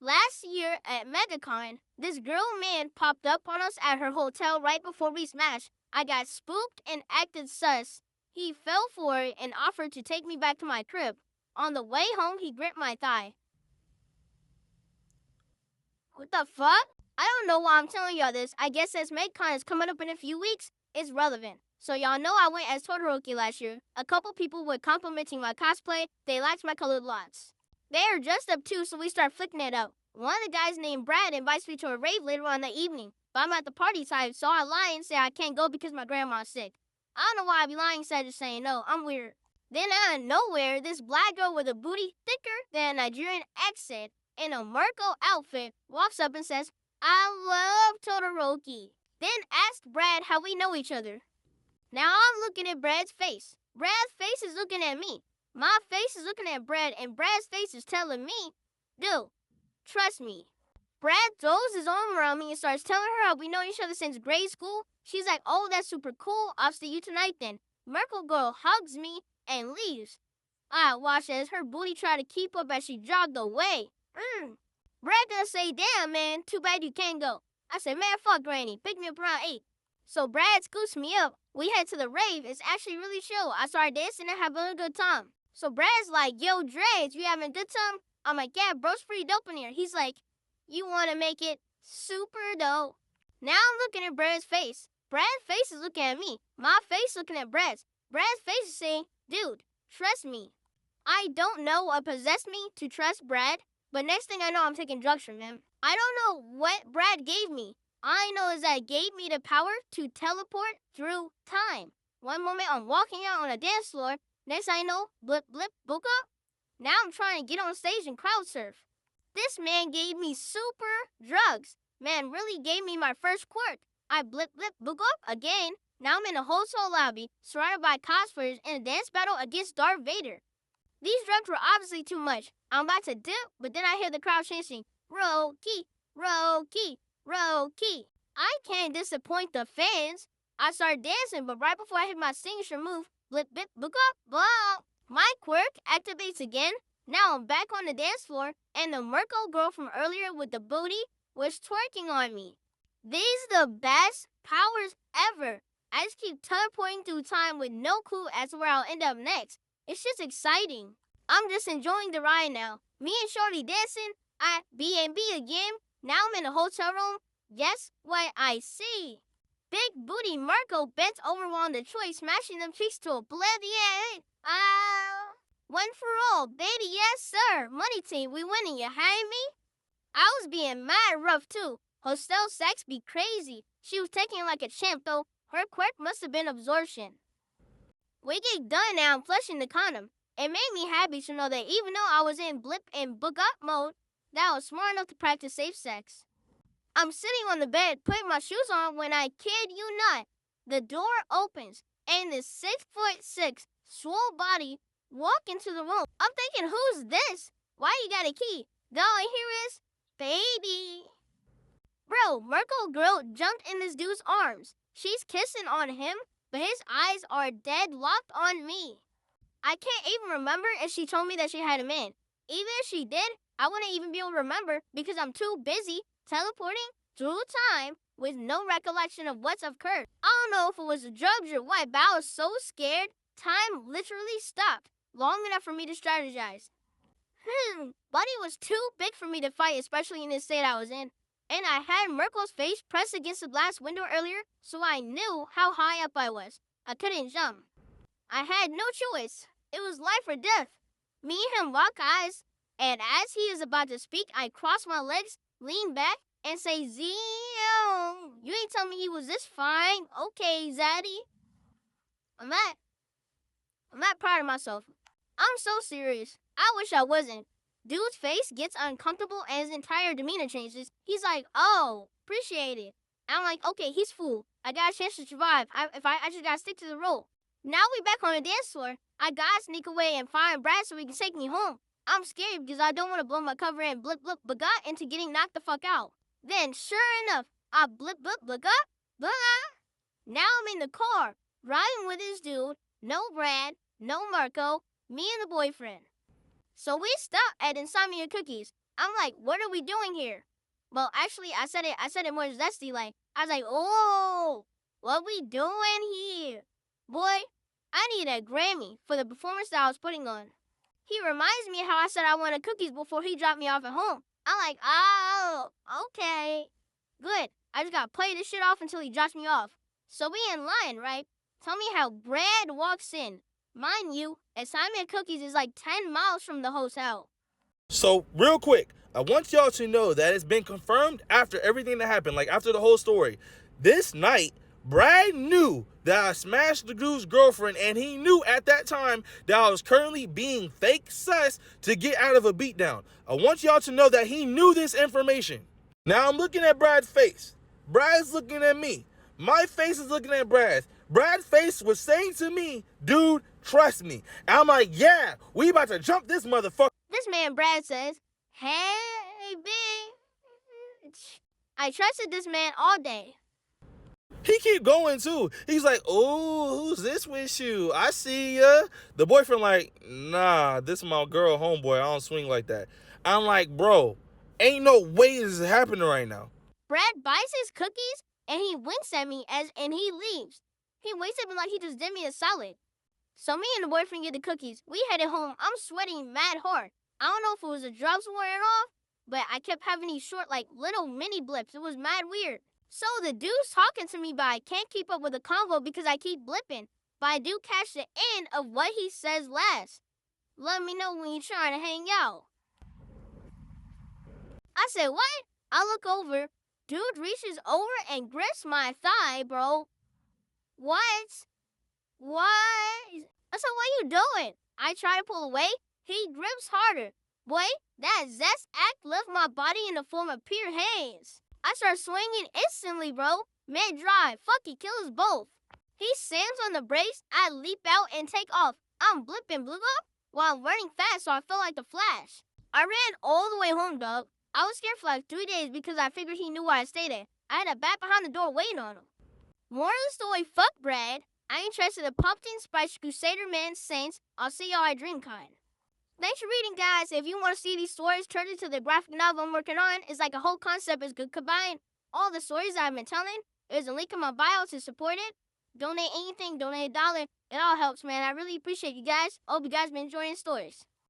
Last year at Megacon, this girl man popped up on us at her hotel right before we smashed. I got spooked and acted sus. He fell for it and offered to take me back to my crib. On the way home, he gripped my thigh. What the fuck? I don't know why I'm telling y'all this. I guess since Megacon is coming up in a few weeks, it's relevant. So y'all know I went as Todoroki last year. A couple people were complimenting my cosplay. They liked my colored locks. They are dressed up too, so we start flicking it out. One of the guys named Brad invites me to a rave later on in the evening, but I'm at the party type, so I lie and say I can't go because my grandma's sick. I don't know why I be lying instead of just saying no. I'm weird. Then out of nowhere, this black girl with a booty thicker than a Nigerian accent in a Merco outfit walks up and says, "I love Todoroki." Then asked Brad how we know each other. Now I'm looking at Brad's face. Brad's face is looking at me. My face is looking at Brad, and Brad's face is telling me, "Dude, trust me." Brad throws his arm around me and starts telling her how we know each other since grade school. She's like, "Oh, that's super cool. I'll see you tonight then." Merkel girl hugs me and leaves. I watched as her booty tried to keep up as she jogged away. Brad gonna say, "Damn, man, too bad you can't go." I said, "Man, fuck Granny. Pick me up around 8. So Brad scoots me up. We head to the rave. It's actually really chill. I started dancing and having a good time. So Brad's like, "Yo, Dreads, you having a good time?" I'm like, "Yeah, bro's pretty dope in here." He's like, "You want to make it super dope." Now I'm looking at Brad's face. Brad's face is looking at me. My face looking at Brad's. Brad's face is saying, "Dude, trust me." I don't know what possessed me to trust Brad, but next thing I know, I'm taking drugs from him. I don't know what Brad gave me. All I know is that it gave me the power to teleport through time. One moment I'm walking out on a dance floor. Next I know, blip, blip, book up. Now I'm trying to get on stage and crowd surf. This man gave me super drugs. Man really gave me my first quirk. I blip, blip, book up again. Now I'm in a hotel lobby, surrounded by cosplayers in a dance battle against Darth Vader. These drugs were obviously too much. I'm about to dip, but then I hear the crowd chanting, "Roki, Roki, Roki." I can't disappoint the fans. I start dancing, but right before I hit my signature move, blip, blip, book up, blah. My quirk activates again. Now I'm back on the dance floor, and the Merco girl from earlier with the booty was twerking on me. These are the best powers ever. I just keep teleporting through time with no clue as to where I'll end up next. It's just exciting. I'm just enjoying the ride now. Me and Shorty dancing at B&B again. Now I'm in a hotel room. Guess what I see? Big booty Marco bent over on the tray, smashing them cheeks to oblivion. One for all, baby, yes sir. Money team, we winning, you hear me? I was being mad rough too. Hostel sex be crazy. She was taking it like a champ though. Her quirk must have been absorption. We get done now, I'm flushing the condom. It made me happy to know that even though I was in blip and book up mode, that I was smart enough to practice safe sex. I'm sitting on the bed, putting my shoes on when I kid you not, the door opens and this 6'6" swole body walk into the room. I'm thinking, who's this? Why you got a key? All I hear is, "Baby." Bro, Merkel girl jumped in this dude's arms. She's kissing on him, but his eyes are dead locked on me. I can't even remember if she told me that she had a man. Even if she did, I wouldn't even be able to remember because I'm too busy teleporting through time with no recollection of what's occurred. I don't know if it was the drugs or what, but I was so scared, time literally stopped long enough for me to strategize. Buddy was too big for me to fight, especially in the state I was in. And I had Merkel's face pressed against the glass window earlier, so I knew how high up I was. I couldn't jump. I had no choice. It was life or death. Me and him lock eyes, and as he is about to speak, I cross my legs, lean back, and say, "Zio, you ain't tell me he was this fine. Okay, Zaddy." I'm not proud of myself. I'm so serious. I wish I wasn't. Dude's face gets uncomfortable and his entire demeanor changes. He's like, "Oh, appreciate it." I'm like, "Okay, he's fool. I got a chance to survive. I just gotta stick to the role." Now we back on the dance floor. I gotta sneak away and find Brad so he can take me home. I'm scared because I don't want to blow my cover and blip blip bagot into getting knocked the fuck out. Then, sure enough, I blip blip bagot, blah. Now I'm in the car, riding with this dude. No Brad, no Marco, me and the boyfriend. So we stop at Insomnia Cookies. I'm like, what are we doing here? Well, actually, I said it more zesty. Like, I was like, oh, what we doing here? Boy, I need a Grammy for the performance that I was putting on. He reminds me how I said I wanted cookies before he dropped me off at home. I'm like, oh, okay. Good. I just gotta play this shit off until he drops me off. So we in line, right? Tell me how Brad walks in. Mind you, Assignment Cookies is like 10 miles from the hotel. So, real quick, I want y'all to know that it's been confirmed after everything that happened, like after the whole story. This night, Brad knew that I smashed the dude's girlfriend, and he knew at that time that I was currently being fake sus to get out of a beatdown. I want y'all to know that he knew this information. Now I'm looking at Brad's face. Brad's looking at me. My face is looking at Brad's. Brad's face was saying to me, dude, trust me. And I'm like, yeah, we about to jump this motherfucker. This man Brad says, hey, bitch. I trusted this man all day. He keep going too. He's like, oh, who's this with you? I see ya. The boyfriend like, nah, this is my girl homeboy. I don't swing like that. I'm like, bro, ain't no way this is happening right now. Brad buys his cookies and he winks at me and he leaves. He winks at me like he just did me a solid. So me and the boyfriend get the cookies. We headed home. I'm sweating mad hard. I don't know if it was the drugs wearing off, but I kept having these short, like, little mini blips. It was mad weird. So the dude's talking to me, but I can't keep up with the convo because I keep blipping. But I do catch the end of what he says last. Let me know when you're trying to hang out. I said, what? I look over. Dude reaches over and grips my thigh, bro. What? I said, what you doing? I try to pull away. He grips harder. Boy, that zest act left my body in the form of pure haze. I start swinging instantly, bro. Mid drive. Fuck, he kills both. He slams on the brakes. I leap out and take off. I'm blipping blue up while I'm running fast, so I feel like the Flash. I ran all the way home, dog. I was scared for like 3 days because I figured he knew where I stayed at. I had a bat behind the door waiting on him. Moral of the story, fuck Brad. I ain't trusted the Pumpkin Spice Crusader Man Saints. I'll see y'all at DreamCon. Thanks for reading, guys. If you want to see these stories turned into the graphic novel I'm working on, it's like a whole concept is good combined. All the stories I've been telling, there's a link in my bio to support it. Donate anything, donate $1. It all helps, man. I really appreciate you guys. Hope you guys been enjoying the stories.